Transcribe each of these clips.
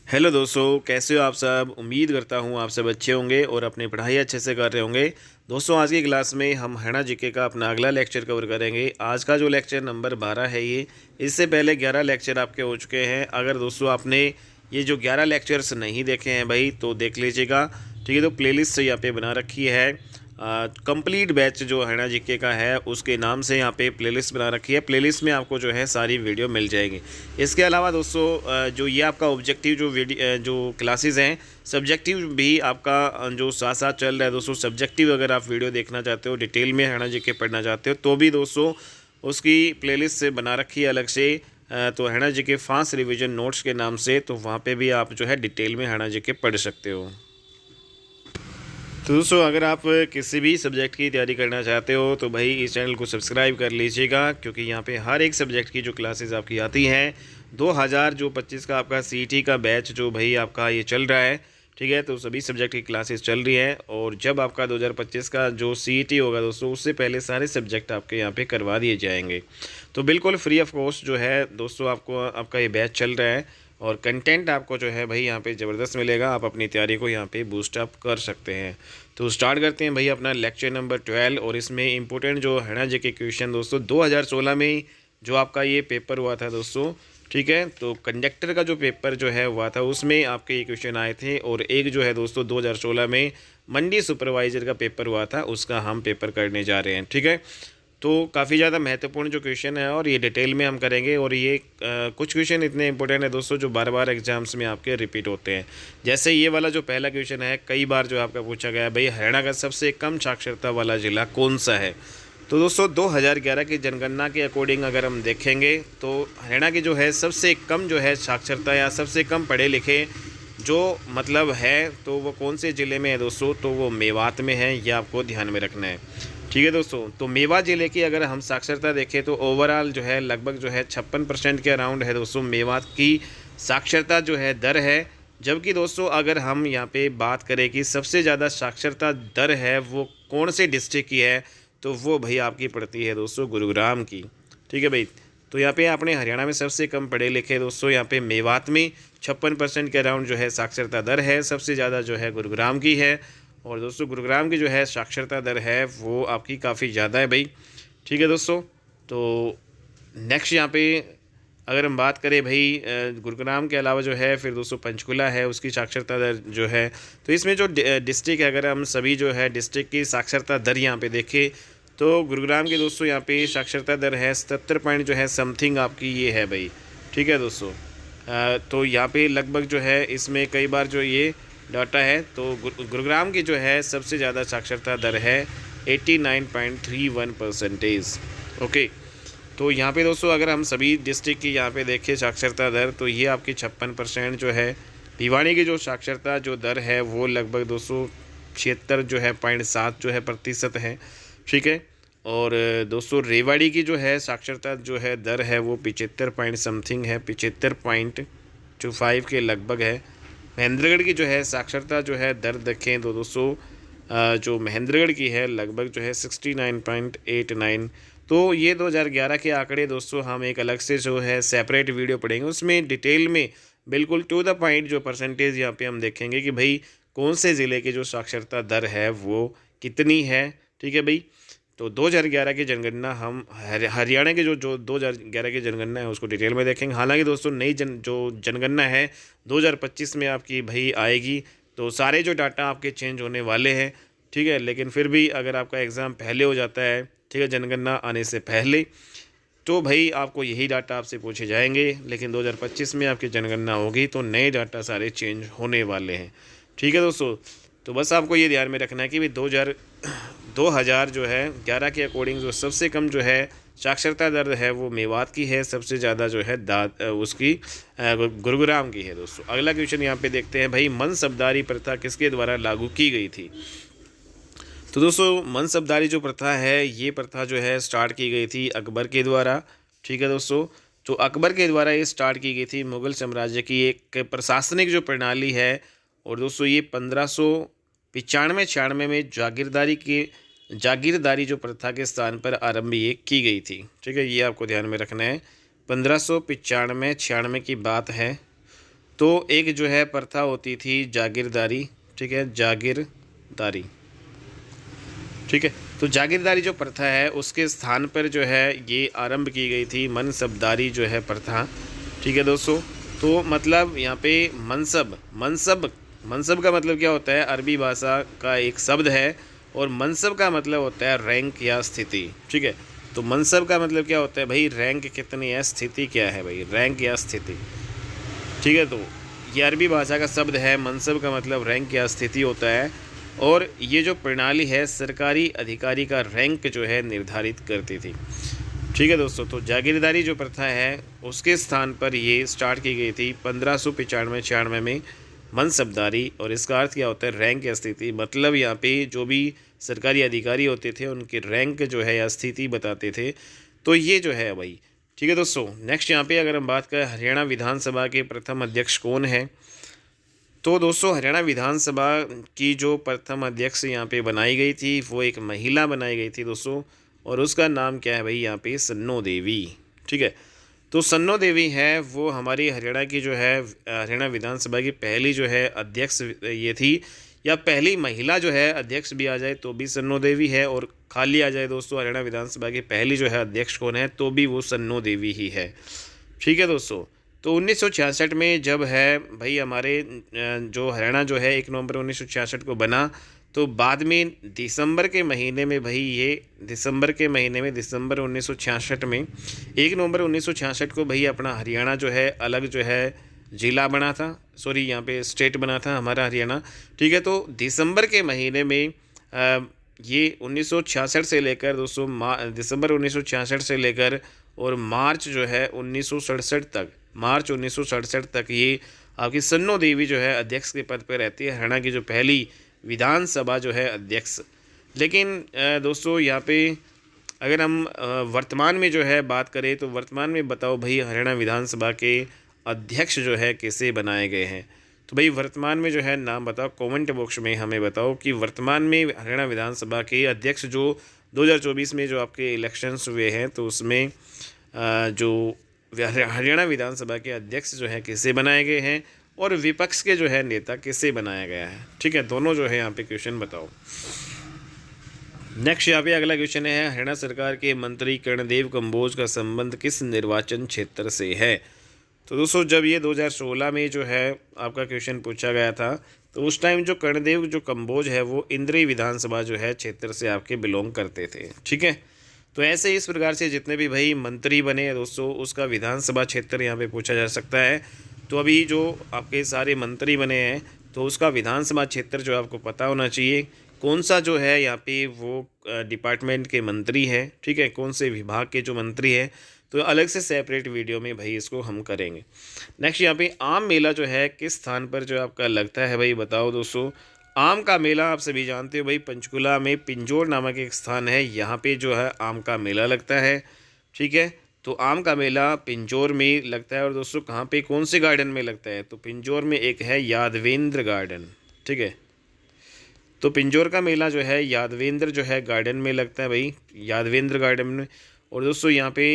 Hello दोस्तों, कैसे हो आप सब। उम्मीद करता हूँ आप सब अच्छे होंगे और अपनी पढ़ाई अच्छे से कर रहे होंगे। दोस्तों, आज की क्लास में हम हरियाणा जीके का अपना अगला लेक्चर कवर करेंगे। आज का जो लेक्चर नंबर 12 है ये, इससे पहले 11 लेक्चर आपके हो चुके हैं। अगर दोस्तों आपने ये जो 11 लेक्चर्स नहीं देखे हैं भाई, तो देख लीजिएगा। ठीक है, तो प्लेलिस्ट यहाँ पे बना रखी है। कंप्लीट बैच जो हरियाणा जीके का है उसके नाम से यहाँ पे प्लेलिस्ट बना रखी है। प्लेलिस्ट में आपको जो है सारी वीडियो मिल जाएगी। इसके अलावा दोस्तों जो ये आपका ऑब्जेक्टिव जो जो क्लासेस हैं, सब्जेक्टिव भी आपका जो साथ साथ चल रहा है दोस्तों। सब्जेक्टिव अगर आप वीडियो देखना चाहते हो, डिटेल में हरियाणा जीके पढ़ना चाहते हो, तो भी दोस्तों उसकी प्लेलिस्ट से बना रखी है अलग से। तो Haryana GK fast revision notes के नाम से, तो वहाँ पे भी आप जो है डिटेल में हरियाणा जीके पढ़ सकते हो। तो दोस्तों, अगर आप किसी भी सब्जेक्ट की तैयारी करना चाहते हो तो भाई इस चैनल को सब्सक्राइब कर लीजिएगा, क्योंकि यहाँ पे हर एक सब्जेक्ट की जो क्लासेस आपकी आती हैं। 2025 का आपका सीईटी का बैच जो भाई आपका ये चल रहा है, ठीक है, तो सभी सब्जेक्ट की क्लासेस चल रही हैं। और जब आपका 2025 का जो सीईटी होगा दोस्तों, उससे पहले सारे सब्जेक्ट आपके यहाँ पे करवा दिए जाएंगे। तो बिल्कुल फ्री ऑफ कॉस्ट जो है दोस्तों आपको आपका ये बैच चल रहा है। और कंटेंट आपको जो है भाई यहाँ पे ज़बरदस्त मिलेगा। आप अपनी तैयारी को यहाँ पे बूस्ट अप कर सकते हैं। तो स्टार्ट करते हैं भाई अपना लेक्चर नंबर 12। और इसमें इंपॉर्टेंट जो हरियाणा जीके क्वेश्चन दोस्तों 2016 में जो आपका ये पेपर हुआ था दोस्तों, ठीक है, तो कंडक्टर का जो पेपर जो है हुआ था उसमें आपके ये क्वेश्चन आए थे। और एक जो है दोस्तों 2016 में मंडी सुपरवाइज़र का पेपर हुआ था, उसका हम पेपर करने जा रहे हैं। ठीक है, तो काफ़ी ज़्यादा महत्वपूर्ण जो क्वेश्चन है और ये डिटेल में हम करेंगे। और ये कुछ क्वेश्चन इतने इंपॉर्टेंट है दोस्तों जो बार बार एग्जाम्स में आपके रिपीट होते हैं। जैसे ये वाला जो पहला क्वेश्चन है, कई बार जो आपका पूछा गया है भाई, हरियाणा का सबसे कम साक्षरता वाला ज़िला कौन सा है। तो दोस्तों 2011 की जनगणना के अकॉर्डिंग अगर हम देखेंगे तो हरियाणा की जो है सबसे कम जो है साक्षरता या सबसे कम पढ़े लिखे जो मतलब है, तो वो कौन से ज़िले में है दोस्तों, तो वो मेवात में है। ये आपको ध्यान में रखना है। ठीक है दोस्तों, तो मेवात ज़िले की अगर हम साक्षरता देखें तो ओवरऑल जो है लगभग जो है 56% के अराउंड है दोस्तों मेवात की साक्षरता जो है दर है। जबकि दोस्तों अगर हम यहाँ पे बात करें कि सबसे ज़्यादा साक्षरता दर है वो कौन से डिस्ट्रिक्ट की है, तो वो भाई आपकी पड़ती है दोस्तों गुरुग्राम की। ठीक है भाई, तो यहाँ पे आपने हरियाणा में सबसे कम पढ़े लिखे दोस्तों यहाँ पे मेवात में 56% के अराउंड जो है साक्षरता दर है। सबसे ज़्यादा जो है गुरुग्राम की है। और दोस्तों गुरुग्राम की जो है साक्षरता दर है वो आपकी काफ़ी ज़्यादा है भाई। ठीक है दोस्तों, तो नेक्स्ट यहाँ पे अगर हम बात करें भाई गुरुग्राम के अलावा जो है फिर दोस्तों पंचकुला है, उसकी साक्षरता दर जो है। तो इसमें जो डिस्ट्रिक्ट है, अगर हम सभी जो है डिस्ट्रिक्ट की साक्षरता दर यहाँ पे देखें तो गुरुग्राम की दोस्तों यहाँ पे साक्षरता दर है 77 पॉइंट जो है समथिंग आपकी ये है भाई। ठीक है दोस्तों, तो यहाँ पे लगभग जो है इसमें कई बार जो ये डाटा है, तो गुरुग्राम की जो है सबसे ज़्यादा साक्षरता दर है 89.31%। ओके, तो यहाँ पे दोस्तों अगर हम सभी डिस्ट्रिक्ट की यहाँ पे देखें साक्षरता दर, तो ये आपकी 56% जो है। भिवानी की जो साक्षरता जो दर है वो लगभग 276 जो है 0.7 जो है प्रतिशत है। ठीक है, और दोस्तों रेवाड़ी की जो है साक्षरता जो है दर है वो 75 पॉइंट समथिंग है, 75.25 के लगभग है। महेंद्रगढ़ की जो है साक्षरता जो है दर देखें तो दोस्तों जो महेंद्रगढ़ की है लगभग जो है 69.89। तो ये 2011 के आंकड़े दोस्तों हम एक अलग से जो है सेपरेट वीडियो पढ़ेंगे, उसमें डिटेल में बिल्कुल टू द पॉइंट जो परसेंटेज यहाँ पे हम देखेंगे कि भाई कौन से ज़िले की जो साक्षरता दर है वो कितनी है। ठीक है भाई, तो 2011 की जनगणना हम हरियाणा के जो 2011 की जनगणना है उसको डिटेल में देखेंगे। हालांकि दोस्तों नई जो जनगणना है 2025 में आपकी भाई आएगी, तो सारे जो डाटा आपके चेंज होने वाले हैं। ठीक है, लेकिन फिर भी अगर आपका एग्ज़ाम पहले हो जाता है, ठीक है, जनगणना आने से पहले, तो भाई आपको यही डाटा आपसे पूछे जाएंगे। लेकिन 2025 में आपकी जनगणना होगी तो नए डाटा सारे चेंज होने वाले हैं। ठीक है दोस्तों, तो बस आपको ये ध्यान में रखना है कि भाई 2000 जो है 11 के अकॉर्डिंग जो सबसे कम जो है साक्षरता दर है वो मेवात की है, सबसे ज़्यादा जो है उसकी गुरुग्राम की है। दोस्तों अगला क्वेश्चन यहाँ पे देखते हैं भाई, मनसबदारी प्रथा किसके द्वारा लागू की गई थी। तो दोस्तों मनसबदारी जो प्रथा है, ये प्रथा जो है स्टार्ट की गई थी अकबर के द्वारा। ठीक है दोस्तों, तो अकबर के द्वारा ये स्टार्ट की गई थी। मुग़ल साम्राज्य की एक प्रशासनिक जो प्रणाली है। और दोस्तों ये 1595-96 में जागीरदारी जो प्रथा के स्थान पर आरंभ ये की गई थी। ठीक है, ये आपको ध्यान में रखना है। 1595-96 की बात है। तो एक जो है प्रथा होती थी जागीरदारी, ठीक है, जागीरदारी, ठीक है। तो जागीरदारी जो प्रथा है उसके स्थान पर जो है ये आरंभ की गई थी मनसबदारी जो है प्रथा, ठीक है दोस्तों। तो मतलब यहाँ पे मनसब मनसब मनसब का मतलब क्या होता है, अरबी भाषा का एक शब्द है, और मनसब का मतलब होता है रैंक या स्थिति, ठीक है। तो मनसब का मतलब क्या होता है भाई, रैंक कितनी है, स्थिति क्या है भाई, रैंक या स्थिति, ठीक है। तो ये अरबी भाषा का शब्द है, मनसब का मतलब रैंक या स्थिति होता है, और ये जो प्रणाली है सरकारी अधिकारी का रैंक जो है निर्धारित करती थी, ठीक है दोस्तों। तो जागीरदारी जो प्रथा है उसके स्थान पर ये स्टार्ट की गई थी 1595-96 में मनसबदारी, और इसका अर्थ क्या होता है, रैंक या स्थिति, मतलब यहाँ पे जो भी सरकारी अधिकारी होते थे उनके रैंक जो है या स्थिति बताते थे। तो ये जो है भाई, ठीक है दोस्तों। नेक्स्ट यहाँ पे अगर हम बात करें हरियाणा विधानसभा के प्रथम अध्यक्ष कौन है, तो दोस्तों हरियाणा विधानसभा की जो प्रथम अध्यक्ष यहाँ पे बनाई गई थी वो एक महिला बनाई गई थी दोस्तों, और उसका नाम क्या है भाई, यहाँ पे सन्नो देवी, ठीक है। तो सन्नो देवी है वो हमारी हरियाणा की जो है हरियाणा विधानसभा की पहली जो है अध्यक्ष ये थी, या पहली महिला जो है अध्यक्ष भी आ जाए तो भी सन्नो देवी है, और खाली आ जाए दोस्तों हरियाणा विधानसभा की पहली जो है अध्यक्ष कौन है, तो भी वो सन्नो देवी ही है, ठीक है दोस्तों। तो 1966 में जब है भाई हमारे जो हरियाणा जो है 1 नवंबर 1966 को बना, तो बाद में दिसंबर के महीने में भाई ये दिसंबर 1966 में 1 नवंबर 1966 को भाई अपना हरियाणा जो है अलग जो है ज़िला बना था, सॉरी यहाँ पे स्टेट बना था हमारा हरियाणा, ठीक है। तो दिसंबर के महीने में ये 1966 से लेकर दोस्तों दिसंबर 1966 से लेकर और मार्च जो है 1967 तक, मार्च 1967 तक ये आपकी सन्नो देवी जो है अध्यक्ष के पद पर रहती है, हरियाणा की जो पहली विधानसभा जो है अध्यक्ष। लेकिन दोस्तों यहाँ पे अगर हम वर्तमान में जो है बात करें, तो वर्तमान में बताओ भाई हरियाणा विधानसभा के अध्यक्ष जो है किसे बनाए गए हैं, तो भाई वर्तमान में जो है नाम बताओ, कमेंट बॉक्स में हमें बताओ कि वर्तमान में हरियाणा विधानसभा के अध्यक्ष जो 2024 में जो आपके इलेक्शंस हुए हैं तो उसमें जो हरियाणा विधानसभा के अध्यक्ष जो है किसे बनाए गए हैं, और विपक्ष के जो है नेता किसे बनाया गया है, ठीक है। दोनों जो है यहाँ पे क्वेश्चन बताओ। नेक्स्ट यहाँ पे अगला क्वेश्चन है हरियाणा सरकार के मंत्री कर्णदेव कंबोज का संबंध किस निर्वाचन क्षेत्र से है। तो दोस्तों जब ये 2016 में जो है आपका क्वेश्चन पूछा गया था, तो उस टाइम जो कर्णदेव जो कंबोज है वो इंद्री विधानसभा जो है क्षेत्र से आपके बिलोंग करते थे, ठीक है। तो ऐसे इस प्रकार से जितने भी भाई मंत्री बने हैं दोस्तों उसका विधानसभा क्षेत्र यहाँ पे पूछा जा सकता है। तो अभी जो आपके सारे मंत्री बने हैं तो उसका विधानसभा क्षेत्र जो आपको पता होना चाहिए, कौन सा जो है यहाँ पे वो डिपार्टमेंट के मंत्री है, ठीक है, कौन से विभाग के जो मंत्री है, तो अलग से सेपरेट वीडियो में भाई इसको हम करेंगे। नेक्स्ट यहाँ पे आम मेला जो है किस स्थान पर जो आपका लगता है भाई बताओ दोस्तों। आम का मेला आप सभी जानते हो भाई पंचकुला में पिंजौर नामक एक स्थान है, यहाँ पे जो है आम का मेला लगता है, ठीक है। तो आम का मेला पिंजौर में लगता है, और दोस्तों कहाँ पे कौन से गार्डन में लगता है, तो पिंजौर में एक है यादवेंद्र गार्डन, ठीक है। तो पिंजौर का मेला जो है यादवेंद्र जो है गार्डन में लगता है भाई, यादवेंद्र गार्डन में। और दोस्तों यहाँ पे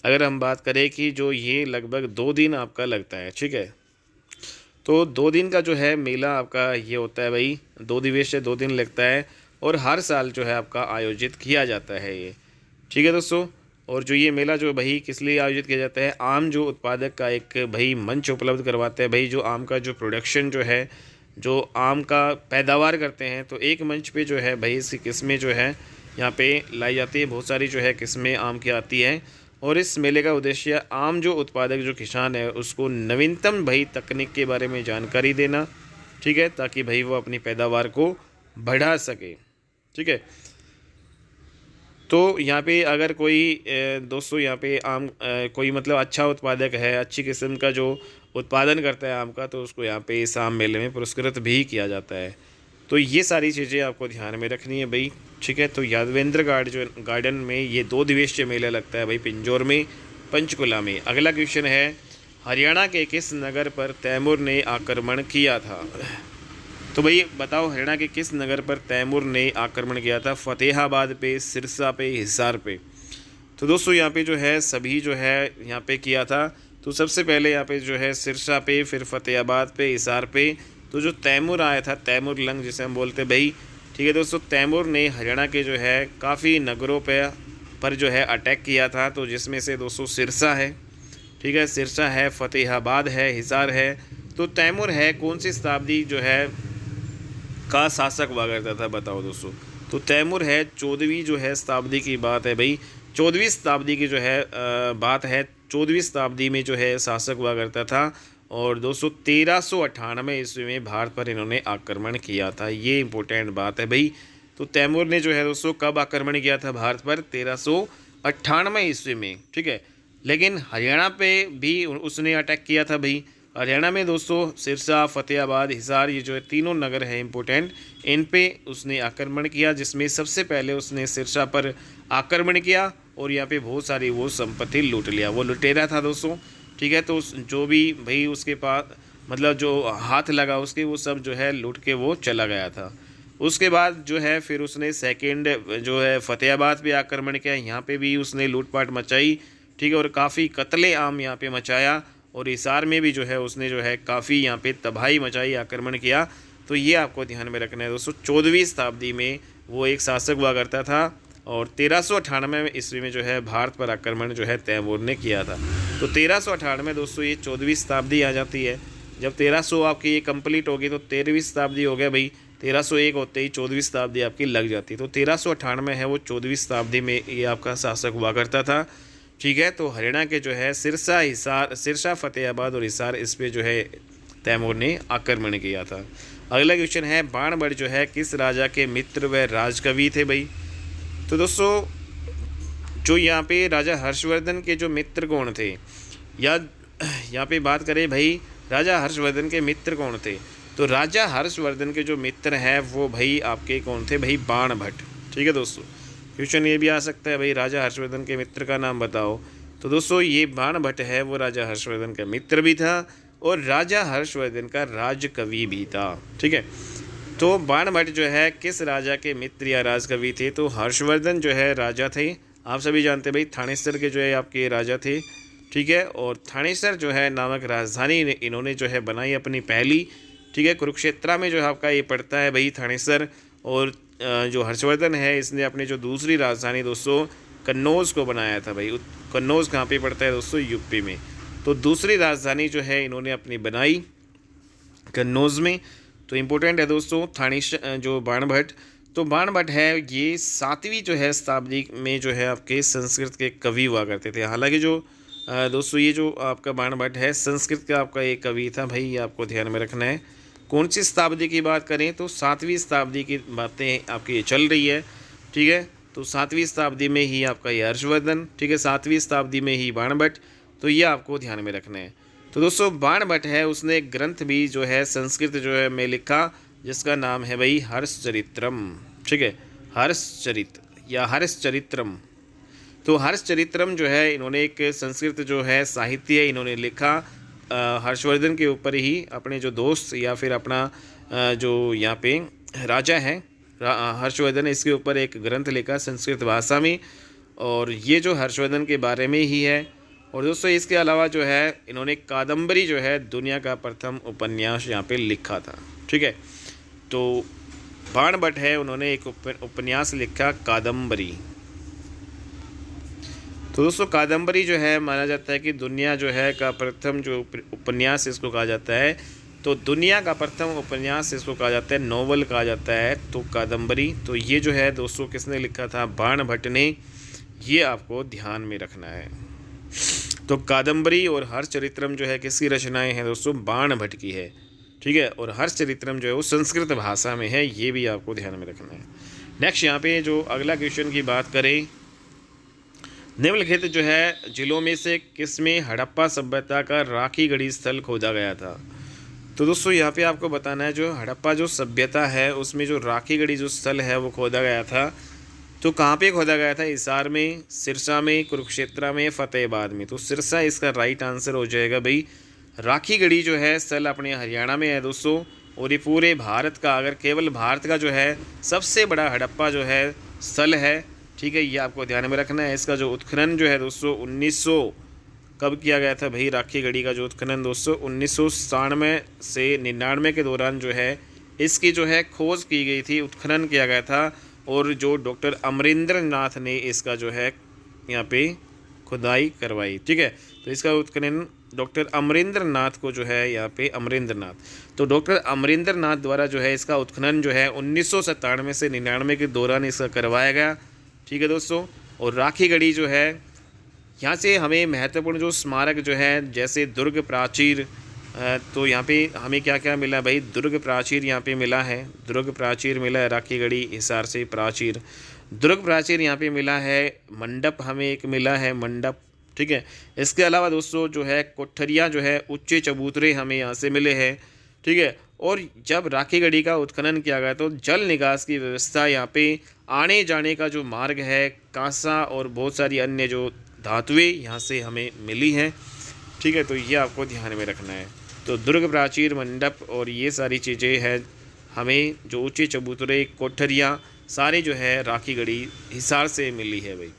अगर हम बात करें कि जो ये लगभग 2 दिन आपका लगता है, ठीक है। तो 2 दिन का जो है मेला आपका ये होता है भाई, 2 दिवसीय 2 दिन लगता है, और हर साल जो है आपका आयोजित किया जाता है ये, ठीक है दोस्तों। और जो ये मेला जो भाई किस लिए आयोजित किया जाता है, आम जो उत्पादक का एक भाई मंच उपलब्ध करवाता है भाई, जो आम का जो प्रोडक्शन जो है, जो आम का पैदावार करते हैं, तो एक मंच पे जो है भाई इसकी किस्में जो है यहाँ पे लाई जाती है, बहुत सारी जो है किस्में आम की आती हैं। और इस मेले का उद्देश्य आम जो उत्पादक जो किसान है उसको नवीनतम भाई तकनीक के बारे में जानकारी देना, ठीक है, ताकि भाई वो अपनी पैदावार को बढ़ा सके, ठीक है। तो यहाँ पे अगर कोई दोस्तों यहाँ पे आम कोई मतलब अच्छा उत्पादक है, अच्छी किस्म का जो उत्पादन करता है आम का, तो उसको यहाँ पे इस आम मेले में पुरस्कृत भी किया जाता है। तो ये सारी चीज़ें आपको ध्यान में रखनी है भाई, ठीक है। तो यादवेंद्र गार्डन में ये 2 दिवसीय मेला लगता है भाई पिंजौर में पंचकुला में। अगला क्वेश्चन है हरियाणा के किस नगर पर तैमूर ने आक्रमण किया था। तो भाई बताओ हरियाणा के किस नगर पर तैमूर ने आक्रमण किया था, फतेहाबाद पे, सिरसा पे, हिसार पे। तो दोस्तों यहाँ पे जो है सभी जो है यहाँ पे किया था तो सबसे पहले यहाँ पे जो है सिरसा पे, फिर फतेहाबाद पे, हिसार पे। तो जो तैमूर आया था, तैमूर लंग जिसे हम बोलते भाई, ठीक है दोस्तों, तैमूर ने हरियाणा के जो है काफ़ी नगरों पर जो है अटैक किया था। तो जिसमें से दोस्तों सिरसा है, ठीक है, सिरसा है, फतेहाबाद है, हिसार है। तो तैमूर है कौन सी शताब्दी जो है का शासक हुआ करता था, बताओ दोस्तों। तो तैमूर है 14वीं जो है शताब्दी की बात है भाई, 14वीं शताब्दी की जो है बात है। 14वीं शताब्दी में जो है शासक हुआ करता था। और दोस्तों 1398 ईस्वी में भारत पर इन्होंने आक्रमण किया था, ये इंपॉर्टेंट बात है भाई। तो तैमूर ने जो है दोस्तों कब आक्रमण किया था भारत पर? 1398 ईस्वी में, ठीक है। लेकिन हरियाणा पे भी उसने अटैक किया था भाई। हरियाणा में दोस्तों सिरसा, फतेहाबाद, हिसार, ये जो है तीनों नगर हैं इंपॉर्टेंट, इन पे उसने आक्रमण किया। जिसमें सबसे पहले उसने सिरसा पर आक्रमण किया और यहाँ पे बहुत सारी वो संपत्ति लूट लिया। वो लुटेरा था दोस्तों, ठीक है। तो जो भी भाई उसके पास मतलब जो हाथ लगा उसके, वो सब जो है लूट के वो चला गया था। उसके बाद जो है फिर उसने सेकंड जो है फतेहाबाद पे आक्रमण किया, यहाँ पे भी उसने लूटपाट मचाई, ठीक है, और काफ़ी कत्ले आम यहाँ पे मचाया। और हिसार में भी जो है उसने जो है काफ़ी यहाँ पे तबाही मचाई, आक्रमण किया। तो ये आपको ध्यान में रखना है दोस्तों। 14वीं शताब्दी में वो एक शासक हुआ करता था और 1398 ईस्वी में जो है भारत पर आक्रमण जो है तैमूर ने किया था। तो 1398 दोस्तों ये 14वीं शताब्दी आ जाती है। जब 1300 आपकी ये कंप्लीट होगी तो 13वीं शताब्दी हो गया भाई। 1301 होते ही 14वीं शताब्दी आपकी लग जाती है। तो 1398 है वो 14वीं शताब्दी में ये आपका शासक हुआ करता था, ठीक है। तो हरियाणा के जो है सिरसा, हिसार, सिरसा, फतेहाबाद और हिसार, इस पे जो है तैमूर ने आक्रमण किया था। अगला क्वेश्चन है बाणभट्ट जो है किस राजा के मित्र व राजकवि थे भाई? तो दोस्तों जो यहाँ पे राजा हर्षवर्धन के जो मित्र कौन थे, या यहाँ पे बात करें भाई राजा हर्षवर्धन के मित्र कौन थे, तो राजा हर्षवर्धन के जो मित्र हैं वो भाई आपके कौन थे भाई? बाणभट्ट, ठीक है दोस्तों। क्वेश्चन ये भी आ सकता है भाई राजा हर्षवर्धन के मित्र का नाम बताओ। तो दोस्तों ये बाणभट्ट है वो राजा हर्षवर्धन का मित्र भी था और राजा हर्षवर्धन का राजकवि भी था, ठीक है। तो बाणभट्ट जो है किस राजा के मित्र या राजकवि थे? तो हर्षवर्धन जो है राजा थे, आप सभी जानते हैं भाई, थानेसर के जो है आपके राजा थे, ठीक है। और थानेसर जो है नामक राजधानी इन्होंने जो है बनाई अपनी पहली, ठीक है। कुरुक्षेत्रा में जो है आपका ये पड़ता है भाई थानेसर। और जो हर्षवर्धन है इसने अपनी जो दूसरी राजधानी दोस्तों कन्नौज को बनाया था भाई। कन्नौज कहाँ पे पड़ता है दोस्तों? यूपी में। तो दूसरी राजधानी जो है इन्होंने अपनी बनाई कन्नौज में। तो इम्पोर्टेंट है दोस्तों थानेश जो बाणभट्ट। तो बाणभट्ट है ये 7वीं जो है शताब्दी में जो है आपके संस्कृत के कवि हुआ करते थे। हालांकि जो दोस्तों ये जो आपका बाणभट्ट है संस्कृत का आपका एक कवि था भाई, ये आपको ध्यान में रखना है। कौन सी शताब्दी की बात करें तो 7वीं शताब्दी की बातें आपकी ये चल रही है, ठीक है। तो 7वीं शताब्दी में ही आपका ये हर्षवर्धन, ठीक है, 7वीं शताब्दी में ही बाणभट्ट। तो ये आपको ध्यान में रखना है। तो दोस्तों बाणभट्ट है उसने एक ग्रंथ भी जो है संस्कृत जो है में लिखा जिसका नाम है भाई हर्षचरित्रम, ठीक है, हर्षचरित या हर्षचरित्रम। तो हर्षचरित्रम जो है इन्होंने एक संस्कृत जो है साहित्य इन्होंने लिखा हर्षवर्धन के ऊपर ही। अपने जो दोस्त या फिर अपना जो यहाँ पे राजा है हर्षवर्धन, इसके ऊपर एक ग्रंथ लिखा संस्कृत भाषा में, और ये जो हर्षवर्धन के बारे में ही है। और दोस्तों इसके अलावा जो है इन्होंने कादम्बरी जो है दुनिया का प्रथम उपन्यास यहाँ पे लिखा था, ठीक है। तो बाणभट्ट है उन्होंने एक उपन्यास लिखा कादम्बरी। तो दोस्तों कादम्बरी जो है माना जाता है कि दुनिया जो है का प्रथम जो उपन्यास इसको कहा जाता है। तो दुनिया का प्रथम उपन्यास इसको कहा जाता है, नोवेल कहा जाता है तो कादम्बरी। तो ये जो है दोस्तों किसने लिखा था? बाणभट्ट ने। ये आपको ध्यान में रखना है। तो कादम्बरी और हर्षचरित्रम जो है किसकी रचनाएं हैं दोस्तों? बाणभट्ट की है, ठीक है। और हर्षचरित्रम जो है वो संस्कृत भाषा में है, ये भी आपको ध्यान में रखना है। नेक्स्ट यहाँ पे जो अगला क्वेश्चन की बात करें, निम्नलिखित जो है जिलों में से किसमें हड़प्पा सभ्यता का राखी गढ़ी स्थल खोदा गया था? तो दोस्तों यहाँ पे आपको बताना है जो हड़प्पा जो सभ्यता है उसमें जो राखी गढ़ी जो स्थल है वो खोदा गया था। तो कहाँ पे खोदा गया था? हिसार में, सिरसा में, कुरुक्षेत्रा में, फतेहाबाद में। तो सिरसा इसका राइट आंसर हो जाएगा भाई। राखी गढ़ी जो है स्थल अपने हरियाणा में है दोस्तों। और ये पूरे भारत का, अगर केवल भारत का जो है सबसे बड़ा हड़प्पा जो है स्थल है, ठीक है। ये आपको ध्यान में रखना है। इसका जो उत्खनन जो है दोस्तों कब किया गया था भाई राखी गढ़ी का जो उत्खनन दोस्तों 1997 से 99 के दौरान जो है इसकी जो है खोज की गई थी, उत्खनन किया गया था। और जो डॉक्टर अमरिंदर नाथ ने इसका जो है यहाँ पे खुदाई करवाई, ठीक है। तो इसका उत्खनन डॉक्टर अमरिंदर नाथ को जो है यहाँ पे अमरिंदर नाथ, तो डॉक्टर अमरिंदर नाथ द्वारा जो है इसका उत्खनन जो है 1997 से 99 के दौरान इसका करवाया गया, ठीक है दोस्तों। और राखी गढ़ी जो है यहाँ से हमें महत्वपूर्ण जो स्मारक जो है जैसे दुर्ग प्राचीर, तो यहाँ पे हमें क्या क्या मिला भाई, दुर्ग प्राचीर यहाँ पे मिला है, दुर्ग प्राचीर मिला है राखी गढ़ी हिसार से प्राचीर, दुर्ग प्राचीर यहाँ पे मिला है। मंडप हमें एक मिला है मंडप, ठीक है। इसके अलावा दोस्तों जो है कोठरियाँ जो है ऊंचे चबूतरे हमें यहाँ से मिले हैं, ठीक है। और जब राखी गढ़ी का उत्खनन किया गया तो जल निकास की व्यवस्था यहाँ पे आने जाने का जो मार्ग है कांसा और बहुत सारी अन्य जो धातुएं यहाँ से हमें मिली हैं, ठीक है। तो ये आपको ध्यान में रखना है। तो दुर्ग प्राचीर मंडप और ये सारी चीज़ें हैं हमें जो ऊंचे चबूतरे कोठरियाँ सारे जो है राखी गढ़ी हिसार से मिली है भाई।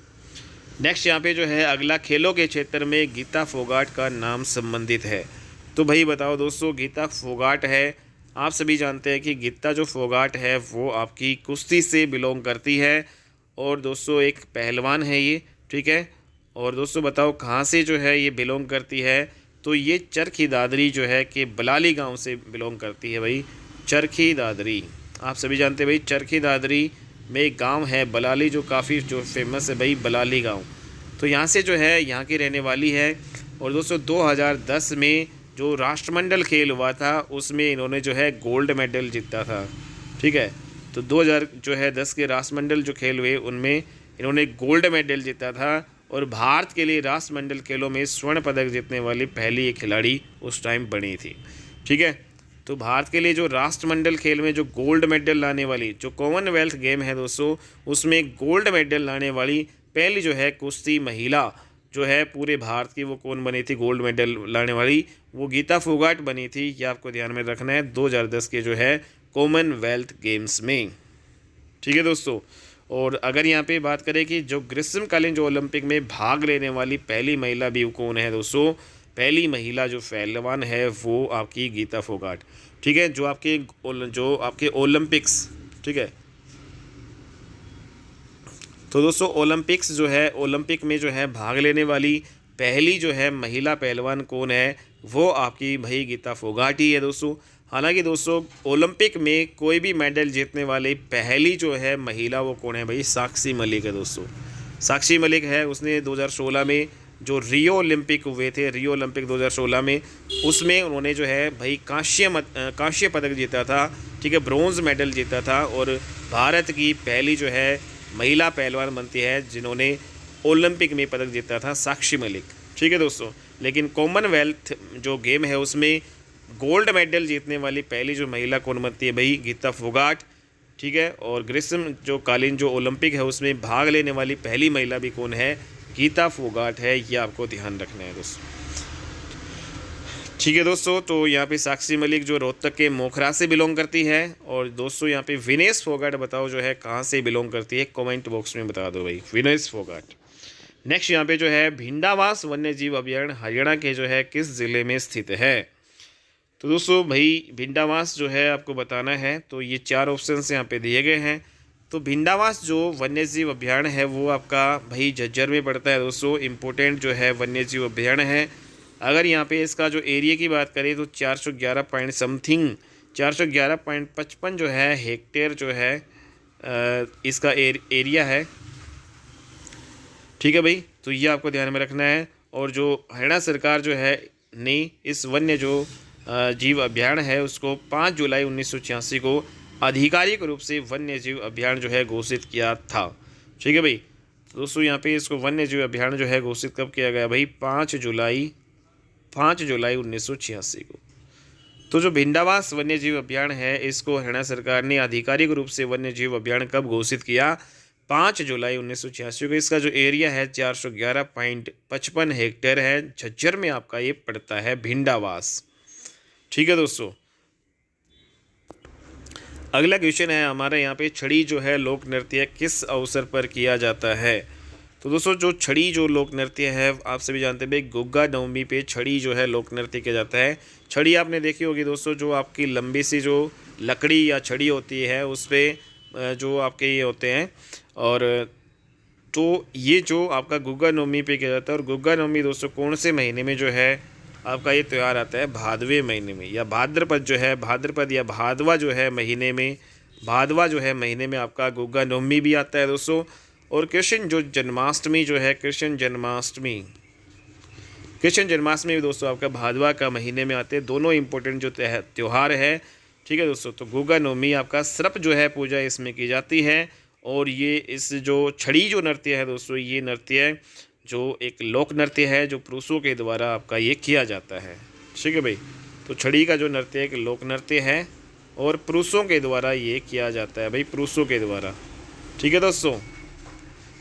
नेक्स्ट यहाँ पे जो है अगला खेलों के क्षेत्र में गीता फोगाट का नाम संबंधित है। तो भाई बताओ दोस्तों गीता फोगाट है, आप सभी जानते हैं कि गीता जो फोगाट है वो आपकी कुश्ती से बिलोंग करती है और दोस्तों एक पहलवान है ये, ठीक है। और दोस्तों बताओ कहाँ से जो है ये बिलोंग करती है, तो ये चरखी दादरी जो है कि बलाली गांव से बिलोंग करती है भाई, चरखी दादरी। आप सभी जानते हैं भाई चरखी दादरी में एक गांव है बलाली जो काफ़ी जो फेमस है भाई, बलाली गांव। तो यहाँ से जो है यहाँ की रहने वाली है। और दोस्तों 2010 में जो राष्ट्रमंडल खेल हुआ था उसमें इन्होंने जो है गोल्ड मेडल जीता था, ठीक है। तो 2010 के राष्ट्रमंडल जो खेल हुए उनमें इन्होंने गोल्ड मेडल जीता था और भारत के लिए राष्ट्रमंडल खेलों में स्वर्ण पदक जीतने वाली पहली एक खिलाड़ी उस टाइम बनी थी, ठीक है। तो भारत के लिए जो राष्ट्रमंडल खेल में जो गोल्ड मेडल लाने वाली जो कॉमनवेल्थ गेम है दोस्तों उसमें गोल्ड मेडल लाने वाली पहली जो है कुश्ती महिला जो है पूरे भारत की, वो कौन बनी थी गोल्ड मेडल लाने वाली, वो गीता फोगाट बनी थी। ये आपको ध्यान में रखना है 2010 के जो है कॉमनवेल्थ गेम्स में, ठीक है दोस्तों। और अगर यहाँ पे बात करें कि जो ग्रीष्मकालीन जो ओलंपिक में भाग लेने वाली पहली महिला भी कौन है दोस्तों, पहली महिला जो पहलवान है वो आपकी गीता फोगाट, ठीक है। जो आपके ओलंपिक्स, ठीक है। तो दोस्तों ओलंपिक्स जो है ओलंपिक में जो है भाग लेने वाली पहली जो है महिला पहलवान कौन है, वो आपकी भाई गीता फोगाट ही है दोस्तों। हालांकि दोस्तों ओलंपिक में कोई भी मेडल जीतने वाली पहली जो है महिला वो कौन है भाई, साक्षी मलिक है दोस्तों। साक्षी मलिक है, उसने 2016 में जो रियो ओलंपिक हुए थे, रियो ओलंपिक 2016 में उसमें उन्होंने जो है भाई कांस्य पदक जीता था, ठीक है, ब्रोंज मेडल जीता था और भारत की पहली जो है महिला पहलवान बनती है जिन्होंने ओलंपिक में पदक जीता था, साक्षी मलिक, ठीक है दोस्तों। लेकिन कॉमनवेल्थ जो गेम है उसमें गोल्ड मेडल जीतने वाली पहली जो महिला कौन बनती है भाई, गीता फोगाट, ठीक है। और ग्रीष्म जो कालीन जो ओलंपिक है उसमें भाग लेने वाली पहली महिला भी कौन है, गीता फोगाट है। ये आपको ध्यान रखना है दोस्तों, ठीक है दोस्तों। तो यहाँ पे साक्षी मलिक जो रोहतक के मोखरा से बिलोंग करती है। और दोस्तों यहाँ पे विनेश फोगाट बताओ जो है कहाँ से बिलोंग करती है, कमेंट बॉक्स में बता दो भाई, विनेश फोगाट। नेक्स्ट यहाँ पे जो है भिंडावास वन्य जीव अभयारण्य हरियाणा के जो है किस ज़िले में स्थित है। तो दोस्तों भाई भिंडावास जो है आपको बताना है, तो ये 4 ऑप्शन यहाँ पे दिए गए हैं। तो भिंडावास जो वन्य जीव अभयारण्य है वो आपका भाई झज्जर में पड़ता है दोस्तों, इम्पोर्टेंट जो है वन्य जीव अभयारण्य है। अगर यहाँ पे इसका जो एरिया की बात करें तो 411 पॉइंट समथिंग 411.55 जो है हेक्टेयर जो है इसका एरिया है, ठीक है भाई। तो ये आपको ध्यान में रखना है। और जो हरियाणा सरकार जो है ने इस वन्य जो जीव अभयारण्य है उसको 5 जुलाई 1986 को आधिकारिक रूप से वन्य जीव अभयारण्य जो है घोषित किया था, ठीक है भाई। तो दोस्तों यहाँ पे इसको वन्य जीव अभयारण्य जो है घोषित कब किया गया भाई, 5 जुलाई 1986 को। तो जो भिंडावास वन्य जीव अभयारण्य है इसको हरियाणा सरकार ने आधिकारिक रूप से वन्य जीव अभयारण्य कब घोषित किया, 5 जुलाई 1986 को। इसका जो एरिया है 411.55 हेक्टेयर है, झज्जर में आपका ये पड़ता है भिंडावास, ठीक है दोस्तों। अगला क्वेश्चन है हमारा यहाँ पे, छड़ी जो है लोक नृत्य किस अवसर पर किया जाता है। तो दोस्तों जो छड़ी जो लोक नृत्य है आप सभी जानते हैं भाई, गुग्गा नवमी पे छड़ी जो है लोक नृत्य किया जाता है। छड़ी आपने देखी होगी दोस्तों, जो आपकी लंबी सी जो लकड़ी या छड़ी होती है उस पर जो आपके ये होते हैं। और तो ये जो आपका गुग्गा नवमी पे किया जाता है। और गुग्गा नवमी दोस्तों कौन से महीने में जो है आपका ये त्यौहार आता है? भादवे महीने में, या भाद्रपद जो है, भाद्रपद या भादवा जो है महीने में, भादवा जो है महीने में आपका गुग्गा नवमी भी आता है दोस्तों। और कृष्ण जो जन्माष्टमी जो है, कृष्ण जन्माष्टमी भी दोस्तों आपका भादवा का महीने में आते हैं। दोनों इंपॉर्टेंट जो त्यौहार है, ठीक है दोस्तों। तो गुग्गा नवमी आपका सर्प जो है पूजा इसमें की जाती है। और ये इस जो छड़ी जो नृत्य है दोस्तों, ये नृत्य जो एक लोक नृत्य है जो पुरुषों के द्वारा आपका ये किया जाता है, ठीक है भाई। तो छड़ी का जो नृत्य एक लोक नृत्य है और पुरुषों के द्वारा ये किया जाता है भाई, पुरुषों के द्वारा, ठीक है दोस्तों।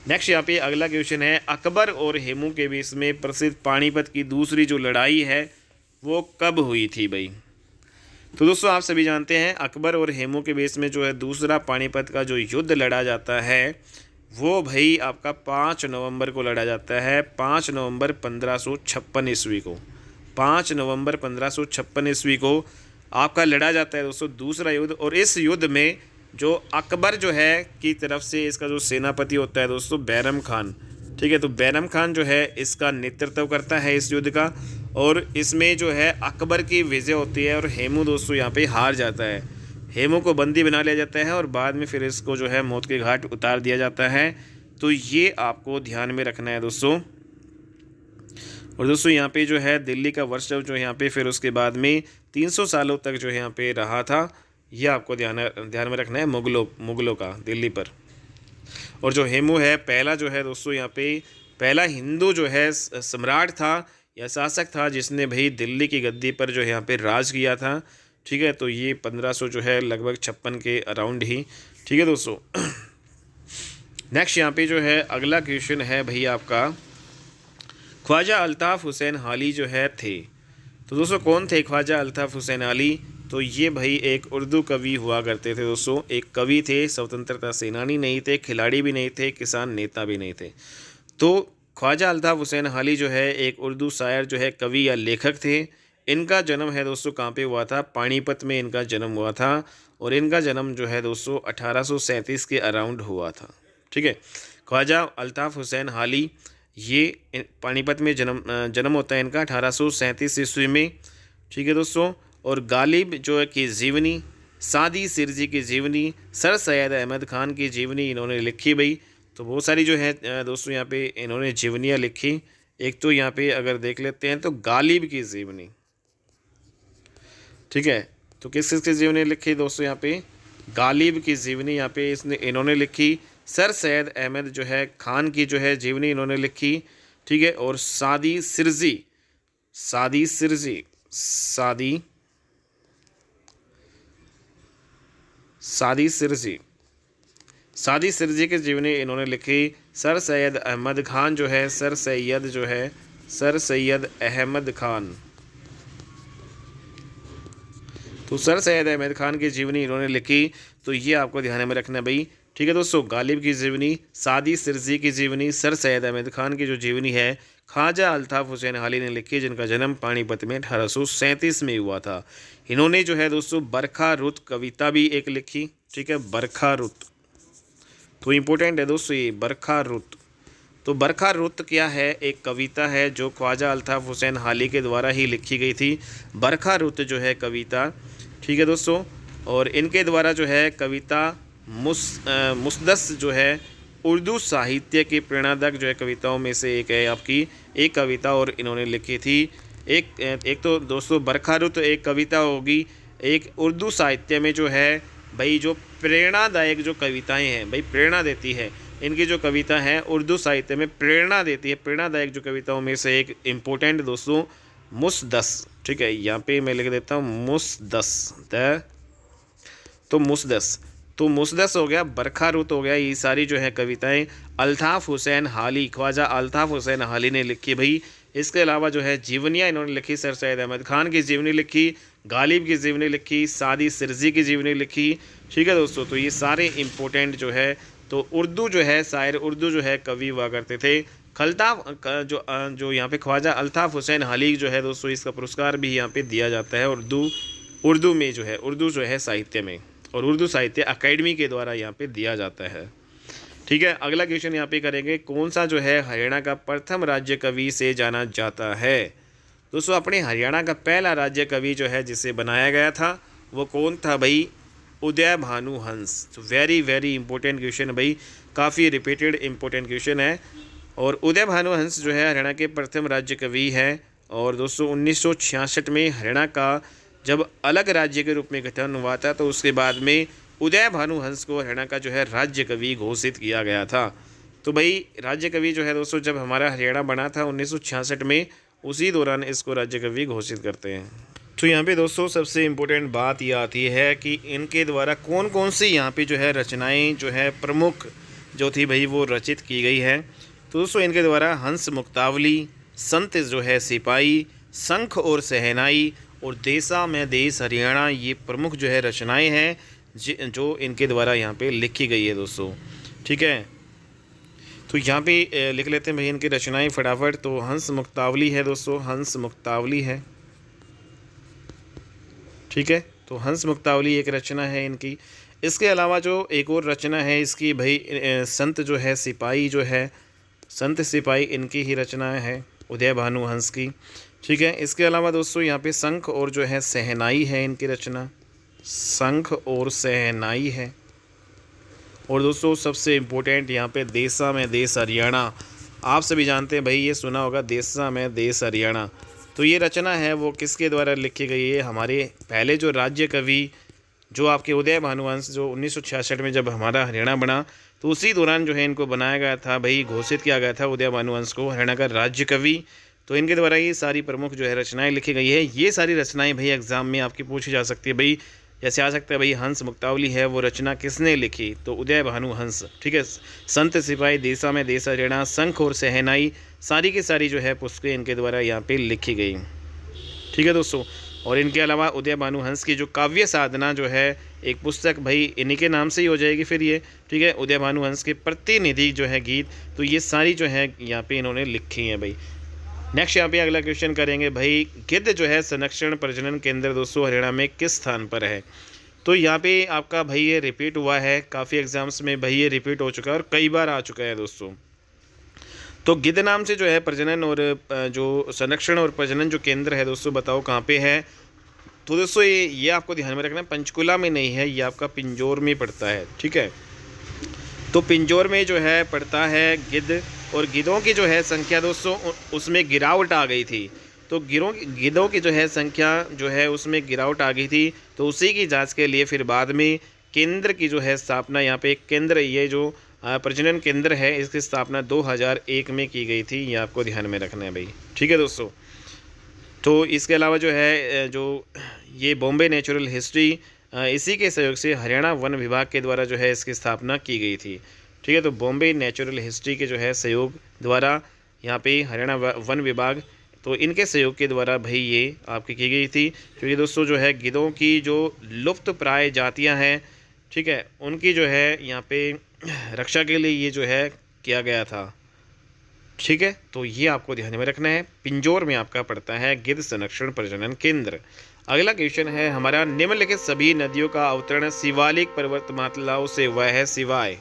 नेक्स्ट यहाँ पे अगला क्वेश्चन है, अकबर और हेमू के बीच में प्रसिद्ध पानीपत की दूसरी जो लड़ाई है वो कब हुई थी भाई? तो दोस्तों आप सभी जानते हैं अकबर और हेमू के बीच में जो है दूसरा पानीपत का जो युद्ध लड़ा जाता है वो भाई आपका 5 नवंबर को लड़ा जाता है। 5 नवंबर 1556 ईस्वी को, 5 नवंबर 1556 ईस्वी को आपका लड़ा जाता है दोस्तों दूसरा युद्ध। और इस युद्ध में जो अकबर जो है की तरफ से इसका जो सेनापति होता है दोस्तों बैरम खान, ठीक है। तो बैरम खान जो है इसका नेतृत्व करता है इस युद्ध का। और इसमें जो है अकबर की विजय होती है और हेमू दोस्तों यहाँ पे हार जाता है। हेमू को बंदी बना लिया जाता है और बाद में फिर इसको जो है मौत के घाट उतार दिया जाता है। तो ये आपको ध्यान में रखना है दोस्तों। और दोस्तों यहाँ पे जो है दिल्ली का वर्चस्व जो यहाँ पे फिर उसके बाद में 300 सालों तक जो यहाँ पे रहा था, ये आपको ध्यान में रखना है मुगलों का दिल्ली पर। और जो हेमू है पहला जो है दोस्तों यहाँ पे पहला हिंदू जो है सम्राट था या शासक था जिसने भाई दिल्ली की गद्दी पर जो यहाँ पे राज किया था, ठीक है। तो ये 1500 जो है लगभग 56 के अराउंड ही, ठीक है दोस्तों। नेक्स्ट यहाँ पे जो है अगला क्वेश्चन है भाई आपका, ख्वाजा अल्ताफ़ हुसैन हाली जो है थे। तो दोस्तों कौन थे ख्वाजा अल्ताफ़ हुसैन हाली? तो ये भाई एक उर्दू कवि हुआ करते थे दोस्तों। एक कवि थे, स्वतंत्रता सेनानी नहीं थे, खिलाड़ी भी नहीं थे, किसान नेता भी नहीं थे। तो ख्वाजा अल्ताफ़ हुसैन हाली जो है एक उर्दू शायर जो है, कवि या लेखक थे। इनका जन्म है दोस्तों कहाँ पे हुआ था? पानीपत में इनका जन्म हुआ था। और इनका जन्म जो है दोस्तों 1837 के अराउंड हुआ था, ठीक है। ख्वाजा अल्ताफ़ हुसैन हाली ये पानीपत में जन्म होता है इनका 1837 ईस्वी में, ठीक है दोस्तों। और गालिब जो है कि जीवनी, सादी सिरजी की जीवनी, सर सैयद अहमद ख़ान की जीवनी इन्होंने लिखी भाई। तो बहुत सारी जो है दोस्तों यहाँ पे इन्होंने जीवनियाँ लिखी। एक तो यहाँ पे अगर देख लेते हैं तो गालिब की जीवनी, ठीक है। तो किस किस की जीवनी लिखी दोस्तों? यहाँ पे गालिब की जीवनी यहाँ पे इन्होंने लिखी। सर सैयद अहमद जो है ख़ान की जो है जीवनी इन्होंने लिखी, ठीक है। और सादी सिरजी की जीवनी इन्होंने लिखी। सर सैयद अहमद ख़ान जो है, सर सैयद अहमद ख़ान, तो सर सैयद अहमद ख़ान की जीवनी इन्होंने लिखी। तो ये आपको ध्यान में रखना भाई, ठीक है दोस्तों। गालिब की जीवनी, सादी सिरजी की जीवनी, सर सैयद अहमद ख़ान की जो जीवनी है ख्वाजा अल्ताफ़ हुसैन हाली ने लिखी, जिनका जन्म पानीपत में 1837 में हुआ था। इन्होंने जो है दोस्तों बरखा रुत कविता भी एक लिखी, ठीक है। बरखा रुत तो इम्पोर्टेंट है दोस्तों ये बरखा रुत। तो बरखा रुत क्या है? एक कविता है जो ख्वाजा अल्ताफ़ हुसैन हाली के द्वारा ही लिखी गई थी। बरखा रुत जो है कविता, ठीक है दोस्तों। और इनके द्वारा जो है कविता मुसद्दस जो है उर्दू साहित्य की प्रेरणादायक जो है कविताओं में से एक है आपकी एक कविता, और इन्होंने लिखी थी। एक तो दोस्तों बरखा रुत एक कविता होगी। एक उर्दू साहित्य में जो है भाई जो प्रेरणादायक जो कविताएं हैं भाई, प्रेरणा देती है इनकी जो कविता है उर्दू साहित्य में प्रेरणा देती है। प्रेरणादायक जो कविताओं में से एक इम्पोर्टेंट दोस्तों मुसद्दस, ठीक है। यहाँ पे मैं लिख देता हूँ मुसद्दस, तो मुसद्दस हो गया, बरखा रुत हो गया। ये सारी जो है कविताएं अल्ताफ़ हुसैन हाली, ख्वाजा अल्ताफ़ हुसैन हाली ने लिखी भाई। इसके अलावा जो है जीवनियाँ इन्होंने लिखी, सर सैयद अहमद ख़ान की जीवनी लिखी, गालिब की जीवनी लिखी, सादी सिरजी की जीवनी लिखी, ठीक है दोस्तों। तो ये सारे इम्पोर्टेंट जो है तो उर्दू जो है शायर, उर्दू जो है कवि हुआ करते थे। खलताफ़ जो यहाँ पे ख्वाजा अल्ताफ़ हुसैन हाली जो है दोस्तों, इसका पुरस्कार भी यहाँ पे दिया जाता है उर्दू में जो है, उर्दू जो है साहित्य में, और उर्दू साहित्य अकेडमी के द्वारा यहाँ पे दिया जाता है। ठीक है, अगला क्वेश्चन यहाँ पे करेंगे, कौन सा जो है हरियाणा का प्रथम राज्य कवि से जाना जाता है। दोस्तों अपने हरियाणा का पहला राज्य कवि जो है जिसे बनाया गया था वो कौन था भाई, उदय भानु हंस। तो वेरी वेरी इंपॉर्टेंट क्वेश्चन है भाई, काफ़ी रिपीटेड इंपॉर्टेंट क्वेश्चन है। और उदय भानु हंस जो है हरियाणा के प्रथम राज्य कवि हैं। और दोस्तों 1966 में हरियाणा का जब अलग राज्य के रूप में गठन हुआ था तो उसके बाद में उदय भानु हंस को हरियाणा का जो है राज्य कवि घोषित किया गया था। तो भाई राज्य कवि जो है दोस्तों जब हमारा हरियाणा बना था 1966 में, उसी दौरान इसको राज्य कवि घोषित करते हैं। तो यहाँ पे दोस्तों सबसे इम्पोर्टेंट बात ये आती है कि इनके द्वारा कौन कौन सी यहाँ पे जो है रचनाएं जो है प्रमुख जो थी भाई वो रचित की गई है। तो दोस्तों इनके द्वारा हंस मुक्तावली, संत जो है सिपाही, शंख और सहनाई और देसा में देश हरियाणा, ये प्रमुख जो है रचनाएं हैं जो इनके द्वारा यहाँ पे लिखी गई है दोस्तों। ठीक है, तो यहाँ पे लिख लेते हैं भाई इनकी रचनाएं फटाफट। तो हंस मुक्तावली है दोस्तों, हंस मुक्तावली है। ठीक है, तो हंस मुक्तावली एक रचना है इनकी। इसके अलावा जो एक और रचना है इसकी भाई संत जो है सिपाही जो है, संत सिपाही इनकी ही रचना है उदय भानु हंस की। ठीक है, इसके अलावा दोस्तों यहाँ पे शंख और जो है सहनाई है इनकी रचना, शंख और सहनाई है। और दोस्तों सबसे इम्पोर्टेंट यहाँ पे देसा में देश हरियाणा, आप सभी जानते हैं भाई, ये सुना होगा देसा में देश हरियाणा। तो ये रचना है वो किसके द्वारा लिखी गई है, हमारे पहले जो राज्य कवि जो आपके उदय भानु हंस, जो 1966 में जब हमारा हरियाणा बना तो उसी दौरान जो है इनको बनाया गया था भाई, घोषित किया गया था उदय भानु हंस को हरियाणा का राज्य कवि। तो इनके द्वारा ये सारी प्रमुख जो है रचनाएं लिखी गई है। ये सारी रचनाएं भाई एग्जाम में आपकी पूछी जा सकती है भाई, जैसे आ सकता है भाई हंस मुक्तावली है वो रचना किसने लिखी, तो उदय भानु हंस। ठीक है, संत सिपाही, देसा में देश हरियाणा, शंख और सहनाई, सारी की सारी जो है पुस्तकें इनके द्वारा यहाँ पे लिखी गई। ठीक है दोस्तों, और इनके अलावा उदय भानु हंस की जो काव्य साधना जो है एक पुस्तक भाई इन्हीं के नाम से ही हो जाएगी फिर ये। ठीक है, उदय भानु हंस के प्रतिनिधि जो है गीत, तो ये सारी जो है यहाँ पे इन्होंने लिखी हैं भाई। नेक्स्ट यहाँ पे अगला क्वेश्चन करेंगे भाई, गिद्ध जो है संरक्षण प्रजनन केंद्र दोस्तों हरियाणा में किस स्थान पर है। तो यहाँ पे आपका भाई ये रिपीट हुआ है, काफ़ी एग्जाम्स में भाई ये रिपीट हो चुका है और कई बार आ चुका है दोस्तों। तो गिद्ध नाम से जो है प्रजनन और जो संरक्षण और प्रजनन जो केंद्र है दोस्तों, बताओ कहाँ पे है। तो दोस्तों ये आपको ध्यान में रखना है, पंचकुला में नहीं है, ये आपका पिंजौर में पड़ता है। ठीक है, तो पिंजौर में जो है पड़ता है गिद्ध। और गिद्धों की जो है संख्या दोस्तों उसमें गिरावट आ गई थी। तो गिद्धों की जो है संख्या जो है उसमें गिरावट आ गई थी। तो उसी की जांच के लिए फिर बाद में केंद्र की जो है स्थापना, यहाँ पे एक केंद्र, ये जो प्रजनन केंद्र है इसकी स्थापना 2001 में की गई थी। ये आपको ध्यान में रखना है भाई। ठीक है दोस्तों, तो इसके अलावा जो है जो ये बॉम्बे नेचुरल हिस्ट्री, इसी के सहयोग से हरियाणा वन विभाग के द्वारा जो है इसकी स्थापना की गई थी। ठीक है, तो बॉम्बे नेचुरल हिस्ट्री के जो है सहयोग द्वारा यहाँ पे हरियाणा वन विभाग, तो इनके सहयोग के द्वारा भाई ये आपकी की गई थी। क्योंकि दोस्तों जो है गिद्धों की जो लुप्त प्राय जातियाँ हैं, ठीक है, उनकी जो है यहाँ पे रक्षा के लिए ये जो है किया गया था। ठीक है, तो ये आपको ध्यान में रखना है, पिंजौर में आपका पड़ता है गिद्ध संरक्षण प्रजनन केंद्र। अगला क्वेश्चन है हमारा, निम्नलिखित सभी नदियों का अवतरण शिवालिक पर्वतमालाओं से हुआ है सिवाय।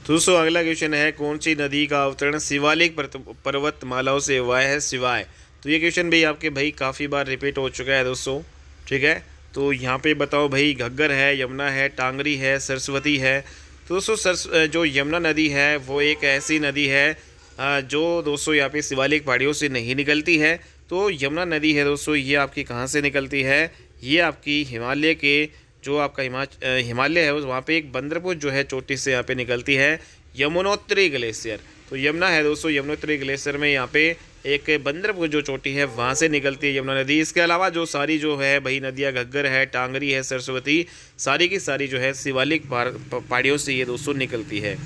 तो दोस्तों अगला क्वेश्चन है, कौन सी नदी का अवतरण शिवालिक पर्वतमालाओं से हुआ है सिवाय। तो ये क्वेश्चन भी आपके भाई काफ़ी बार रिपीट हो चुका है दोस्तों। ठीक है, तो यहाँ पे बताओ भाई, घग्गर है, यमुना है, टांगरी है, सरस्वती है। तो दोस्तों जो यमुना नदी है वो एक ऐसी नदी है जो दोस्तों यहाँ पे शिवालिक पहाड़ियों से नहीं निकलती है। तो यमुना नदी है दोस्तों, ये आपकी कहाँ से निकलती है, ये आपकी हिमालय के जो आपका हिमालय है वहाँ पे एक बंदरपुर जो है चोटी से यहाँ पे निकलती है यमुनोत्री ग्लेशियर। तो यमुना है दोस्तों, यमुनोत्री ग्लेशियर में यहाँ पे एक बंदरपुर जो चोटी है वहाँ से निकलती है यमुना नदी। इसके अलावा जो सारी जो है भाई नदियाँ, घग्गर है, टांगरी है, सरस्वती, सारी की सारी जो है शिवालिक पहाड़ियों से ये दोस्तों निकलती है।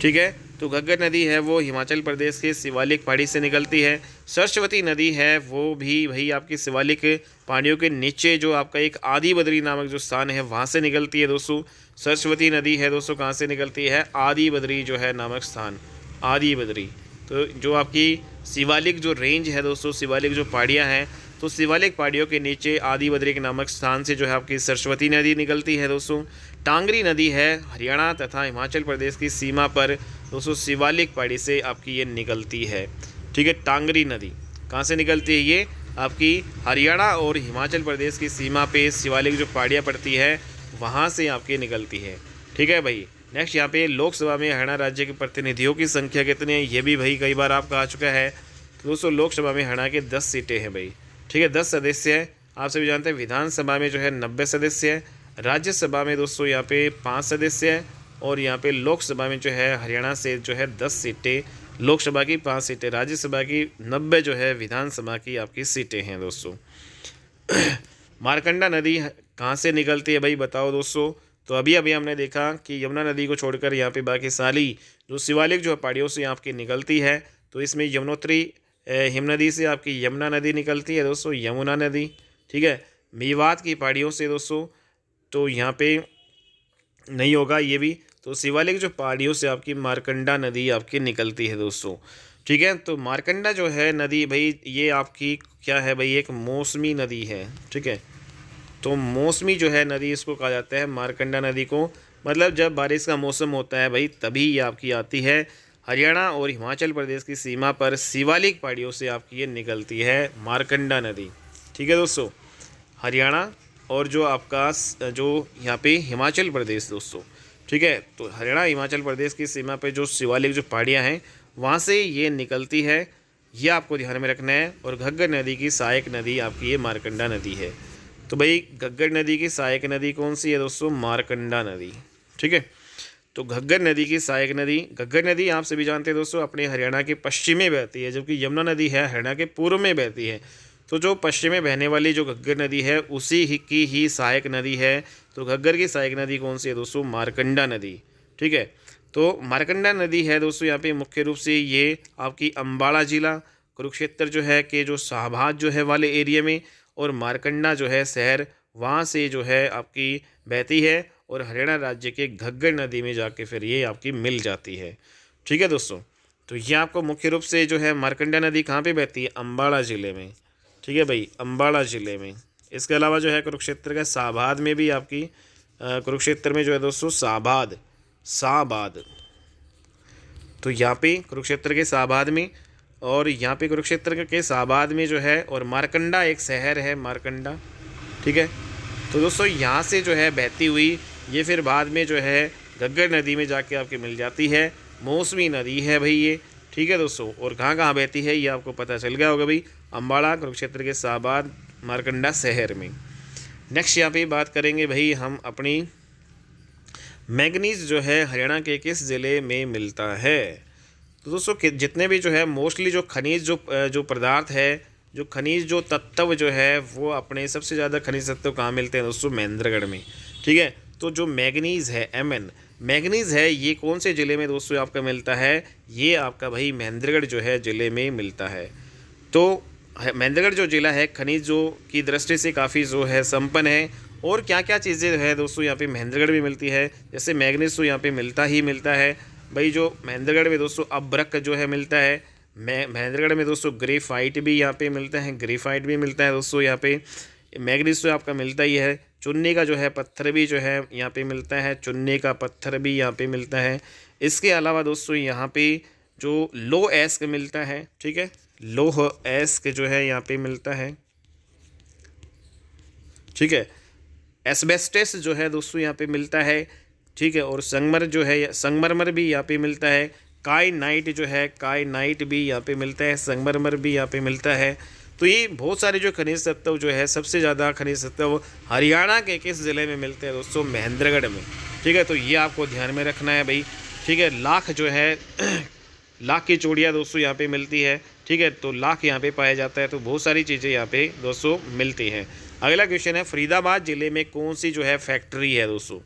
ठीक है। तो घग्गर नदी है वो हिमाचल प्रदेश के शिवालिक पहाड़ी से निकलती है। सरस्वती नदी है वो भी वही आपकी शिवालिक पहाड़ियों के नीचे जो आपका एक आदि बद्री नामक जो स्थान है वहाँ से निकलती है दोस्तों। सरस्वती नदी है दोस्तों कहाँ से निकलती है, आदि बद्री जो है नामक स्थान, आदि बद्री। तो जो आपकी शिवालिक जो रेंज है दोस्तों, शिवालिक जो पहाड़ियाँ हैं, तो शिवालिक पहाड़ियों के नीचे आदि बद्री के नामक स्थान से जो है आपकी सरस्वती नदी निकलती है दोस्तों। टांगरी नदी है हरियाणा तथा हिमाचल प्रदेश की सीमा पर दोस्तों शिवालिक पहाड़ी से आपकी ये निकलती है। ठीक है, टांगरी नदी कहाँ से निकलती है, ये आपकी हरियाणा और हिमाचल प्रदेश की सीमा पे शिवालिक जो पहाड़ियाँ पड़ती है वहाँ से आपकी निकलती है। ठीक है भाई। नेक्स्ट यहाँ पे लोकसभा में हरियाणा राज्य के प्रतिनिधियों की संख्या कितनी है, ये भी भाई कई बार आपका आ चुका है। तो दोस्तों लोकसभा में हरियाणा के 10 सीटें हैं भाई। ठीक है, 10 सदस्य है। आप सभी जानते हैं विधानसभा में जो है 90 सदस्य है। राज्यसभा में दोस्तों यहाँ पे 5 सदस्य है। और यहाँ पे लोकसभा में जो है हरियाणा से जो है 10 सीटें, लोकसभा की 5 सीटें, राज्यसभा की 90 जो है विधानसभा की आपकी सीटें हैं दोस्तों। मारकंडा नदी कहाँ से निकलती है भाई बताओ दोस्तों। तो अभी अभी हमने देखा कि यमुना नदी को छोड़कर यहाँ पे बाकी सारी जो शिवालिक जो पहाड़ियों से आपकी निकलती है, तो इसमें यमुनोत्री हिमनदी से आपकी यमुना नदी निकलती है दोस्तों, यमुना नदी। ठीक है, मेवात की पहाड़ियों से दोस्तों तो यहाँ पे नहीं होगा ये भी, तो शिवालिक जो पहाड़ियों से आपकी मारकंडा नदी आपकी निकलती है दोस्तों। ठीक है, तो मारकंडा जो है नदी भाई ये आपकी क्या है भाई, एक मौसमी नदी है। ठीक है, तो मौसमी जो है नदी इसको कहा जाता है मारकंडा नदी को, मतलब जब बारिश का मौसम होता है भाई तभी ये आपकी आती है। हरियाणा और हिमाचल प्रदेश की सीमा पर शिवालिक पहाड़ियों से आपकी ये निकलती है मारकंडा नदी। ठीक है दोस्तों, हरियाणा और जो आपका जो यहाँ पे हिमाचल प्रदेश दोस्तों। ठीक है, तो हरियाणा हिमाचल प्रदेश की सीमा पे जो शिवालिक जो पहाड़ियाँ हैं वहाँ से ये निकलती है, ये आपको ध्यान में रखना है। और घग्गर नदी की सहायक नदी आपकी ये मारकंडा नदी है। तो भाई घग्गर नदी की सहायक नदी कौन सी है दोस्तों, मारकंडा नदी। ठीक है, तो घग्गर नदी की सहायक नदी, घग्गर नदी आप सभी जानते हैं दोस्तों अपने हरियाणा के पश्चिम में बहती है, जबकि यमुना नदी है हरियाणा के पूर्व में बहती है। तो जो पश्चिम में बहने वाली जो घग्गर नदी है उसी की ही सहायक नदी है। तो घग्गर की सहायक नदी कौन सी है दोस्तों, मारकंडा नदी। ठीक है, तो मारकंडा नदी है दोस्तों यहाँ पे मुख्य रूप से ये आपकी अम्बाड़ा जिला, कुरुक्षेत्र जो है कि जो शाहबाद जो है वाले एरिया में, और मारकंडा जो है शहर वहाँ से जो है आपकी बहती है और हरियाणा राज्य के घग्गर नदी में जाके फिर ये आपकी मिल जाती है। ठीक है दोस्तों, तो ये आपको मुख्य रूप से जो है मारकंडा नदी कहाँ पे बहती है, अम्बाड़ा ज़िले में। ठीक है भाई, अम्बाड़ा ज़िले में। इसके अलावा जो है कुरुक्षेत्र का शाहबाद में भी आपकी कुरुक्षेत्र में जो है दोस्तों शाहबाद, शाहबाद, तो यहाँ पे कुरुक्षेत्र के शाहबाद में, और यहाँ पे कुरुक्षेत्र के शाहबाद में जो है, और मारकंडा एक शहर है मारकंडा। ठीक है, तो दोस्तों यहाँ से जो है बहती हुई ये फिर बाद में जो है घग्गर नदी में जाके आपकी मिल जाती है। मौसमी नदी है भाई ये। ठीक है दोस्तों, और कहाँ कहाँ बहती है ये आपको पता चल गया होगा भाई, अम्बाड़ा, कुरुक्षेत्र के शाहबाद, मारकंडा शहर में। नेक्स्ट यहाँ पे बात करेंगे भाई हम अपनी मैंगनीज जो है हरियाणा के किस ज़िले में मिलता है। तो दोस्तों जितने भी जो है मोस्टली जो खनिज जो पदार्थ है, जो खनिज जो तत्व जो है वो अपने सबसे ज़्यादा खनिज तत्व कहाँ मिलते हैं दोस्तों, महेंद्रगढ़ में। ठीक है, तो जो मैंगनीज़ है Mn, मैंगनीज़ है ये कौन से ज़िले में दोस्तों आपका मिलता है, ये आपका भाई महेंद्रगढ़ जो है ज़िले में मिलता है। तो महेंद्रगढ़ जो ज़िला है खनिजों की दृष्टि से काफ़ी जो है संपन्न है। और क्या क्या चीज़ें है दोस्तों यहाँ पे महेंद्रगढ़ में मिलती है, जैसे मैंगनीज तो यहाँ पे मिलता ही मिलता है भाई। जो महेंद्रगढ़ में दोस्तों अब्रक जो है मिलता है, महेंद्रगढ़ में दोस्तों ग्रेफाइट भी यहाँ पे मिलता है, ग्रेफाइट भी मिलता है दोस्तों यहाँ पे। मैंगनीज तो आपका मिलता ही है। चुन्नी का जो है पत्थर भी जो है यहाँ पे मिलता है, चुन्नी का पत्थर भी यहाँ पे मिलता है। इसके अलावा दोस्तों यहाँ पे जो लो एस्क मिलता है। ठीक है, लोह एस्क जो है यहाँ पे मिलता है। ठीक है, एस्बेस्टस जो है दोस्तों यहाँ पे मिलता है। ठीक है, और संगमर जो है संगमरमर भी यहाँ पे मिलता है। काइनाइट जो है काइनाइट भी यहाँ पे मिलता है, संगमरमर भी यहाँ पे मिलता है। तो ये बहुत सारे जो खनिज तत्व जो है सबसे ज़्यादा खनिज तत्व हरियाणा के किस ज़िले में मिलते हैं दोस्तों, महेंद्रगढ़ में। ठीक है, तो ये आपको ध्यान में रखना है भाई। ठीक है, लाख जो है लाख की चूड़ियाँ दोस्तों यहाँ पे मिलती है। ठीक है, तो लाख यहाँ पे पाया जाता है। तो बहुत सारी चीज़ें यहाँ पे दोस्तों मिलती हैं। अगला क्वेश्चन है फरीदाबाद ज़िले में कौन सी जो है फैक्ट्री है दोस्तों।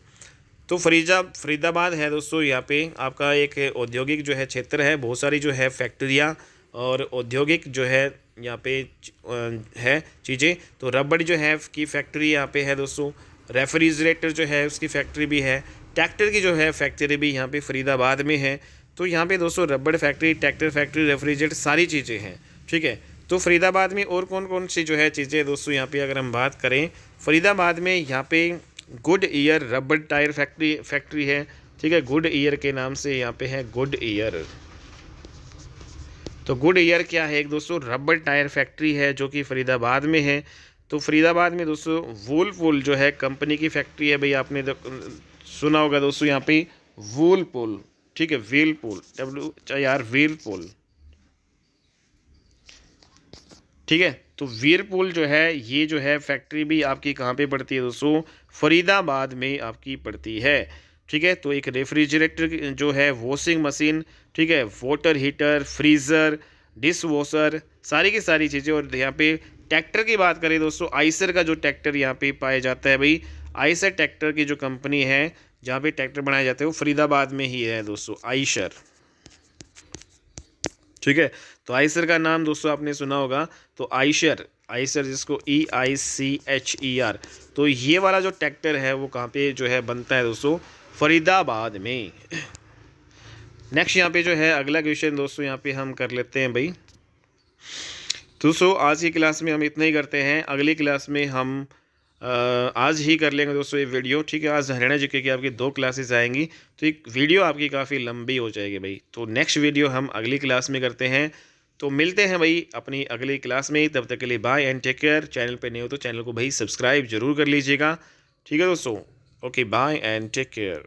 तो फरीदाबाद है दोस्तों, यहाँ पे आपका एक औद्योगिक जो है क्षेत्र है, बहुत सारी जो है फैक्ट्रियाँ और औद्योगिक जो है यहाँ पे है चीज़ें। तो रबड़ जो है की फैक्ट्री यहाँ पे है दोस्तों, रेफ्रिजरेटर जो है उसकी फैक्ट्री भी है, ट्रैक्टर की जो है फैक्ट्री भी यहाँ पे फरीदाबाद में है। तो यहाँ पे दोस्तों रबड़ फैक्ट्री, ट्रैक्टर फैक्ट्री, रेफ्रिजरेटर सारी चीज़ें हैं, ठीक है। तो फरीदाबाद में और कौन कौन सी जो है चीज़ें दोस्तों यहाँ पे अगर हम बात करें, फरीदाबाद में यहाँ पे गुड ईयर रबड़ टायर फैक्ट्री है, ठीक है। गुड ईयर के नाम से यहाँ पे है गुड ईयर। तो गुड ईयर क्या है, एक दोस्तों रबड़ टायर फैक्ट्री है जो कि फरीदाबाद में है। तो फरीदाबाद में दोस्तों वूलपुल जो है कंपनी की फैक्ट्री है भाई, आपने सुना होगा दोस्तों यहाँ पे वूलपुल, ठीक है, व्हीलपुल, WHIR व्हीलपुल, ठीक है। तो व्हीलपुल जो है ये जो है फैक्ट्री भी आपकी कहाँ पे पड़ती है दोस्तों, फरीदाबाद में आपकी पड़ती है, ठीक है। तो एक रेफ्रिजरेटर जो है, वॉशिंग मशीन, ठीक है, water heater, freezer, dish washer, सारी की सारी चीज़ें। और यहाँ पे ट्रैक्टर की बात करें दोस्तों, आइसर का जो ट्रैक्टर यहाँ पे पाया जाता है भाई, आइसर ट्रैक्टर की जो कंपनी है जहाँ पे ट्रैक्टर बनाए जाते हैं वो फरीदाबाद में ही है दोस्तों, आइशर, ठीक है। तो आइसर का नाम दोस्तों आपने सुना होगा। तो आइशर, आइसर जिसको EICHER, तो ये वाला जो ट्रैक्टर है वो कहाँ पे जो है बनता है दोस्तों, फरीदाबाद में। नेक्स्ट यहाँ पे जो है अगला क्वेश्चन दोस्तों यहाँ पे हम कर लेते हैं भाई। दोस्तों आज की क्लास में हम इतना ही करते हैं, अगली क्लास में हम आज ही कर लेंगे दोस्तों ये वीडियो, ठीक है। आज हरियाणा जीके की आपकी 2 क्लासेस आएंगी, तो एक वीडियो आपकी काफ़ी लंबी हो जाएगी भाई। तो नेक्स्ट वीडियो हम अगली क्लास में करते हैं। तो मिलते हैं भाई अपनी अगली क्लास में, तब तक के लिए bye and take care. Channel पे नहीं हो तो चैनल को भाई सब्सक्राइब जरूर कर लीजिएगा, ठीक है दोस्तों। Okay, bye and take care.